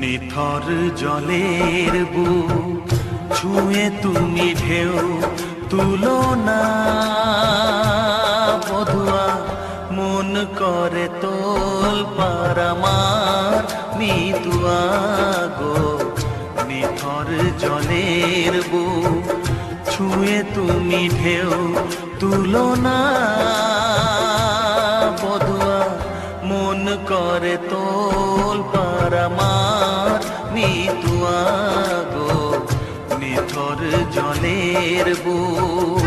নিথর জলের বুক ছুঁয়ে তুমি ঢেউ তুলো না বধুয়া, মন করে তোল পার আমার মিতুয়া গো। নিথর জলের বুক ছুঁয়ে তুমি ঢেউ তুলো না বধুয়া, মন করে তোল পার আমার মিতুয়া গো। নিথর জলের বুক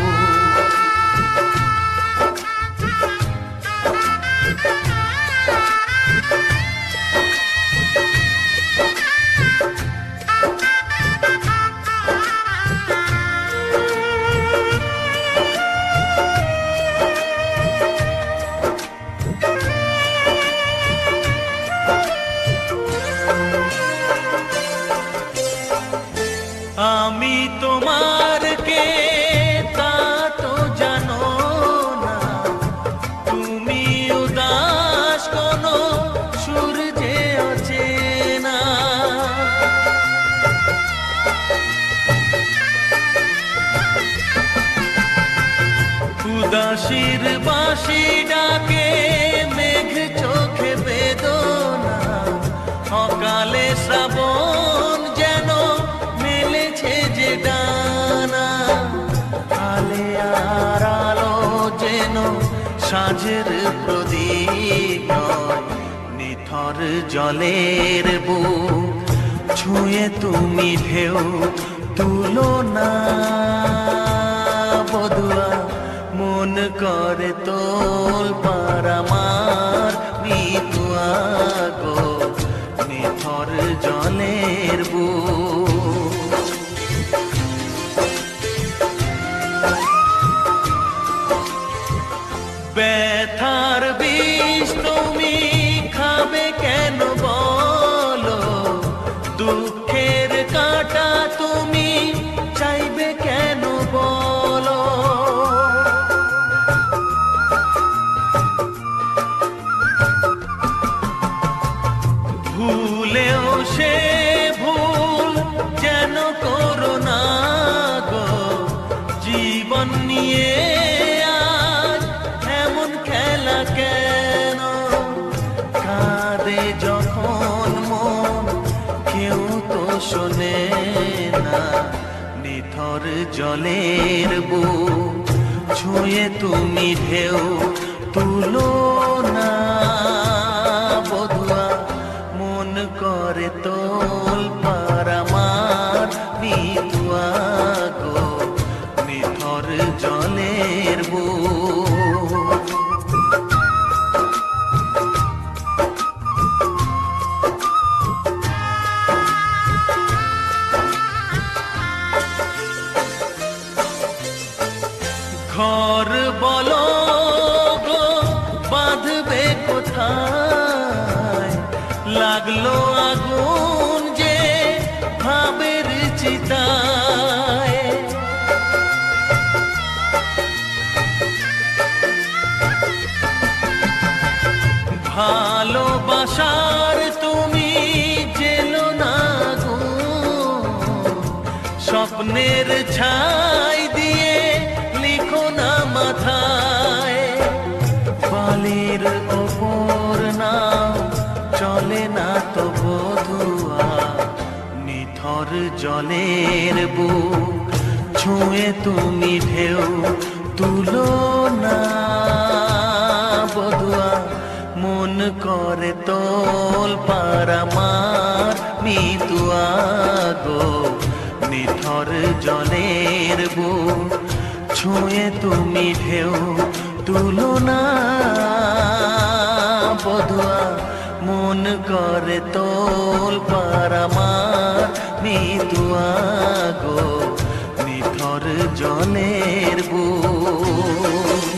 আমি তোমার কে তা তো জানো না, তুমি উদাস কোনো সূর্যে অচেনা। উদাসীর বাঁশি ডাকে মেঘ চোখে বেদনা, অকালে শ্রাবণ যেন মেলেছে যে ডানা। আলে আর আলো যেন সাঁঝের প্রদীপ নয়, নিথর জলের বুক ছুঁয়ে তুমি ঢেউ তুলো না বধুয়া, মন করে তোল পার আমার মিতুয়া গো। নিথর জলের বুক ব্যথার বিষ তুমি খাবে কেন বলো, দুঃখের কাঁটা তুমি চাইবে কেন বলো। ভুলেও সে ভুল যেন করো না গো, জীবন নিয়ে আজ এমন খেলা কেন। কাঁদে যখন মন কেউ তো শোনে না, নিথর জলের বুক ছুঁয়ে তুমি ঢেউ তুলো না বধুয়া, মন করে তোল পার আমার মিতুয়া গো। নিথর জলের বুক ঘর বলো গো বাঁধবে কোথায়, লাগলো আগুন যে ভাবের চিতায়। ভালোবাসার তুমি জেলো না গো, স্বপ্নের ছাই দিয়ে লিখো না মাথায়। বালির ওপর নাও চলে না তো বধুয়া, নিথর জলের বুক ছুঁয়ে তুমি ঢেউ তুলো না বধুয়া, মন করে তোল পার আমার মিতুয়া গো। নিথর জলের বুক ছুঁয়ে তুমি ঢেউ তুলো না বধুয়া, মন করে তোল পার আমার মিতুয়া গো। নিথর জলের বুক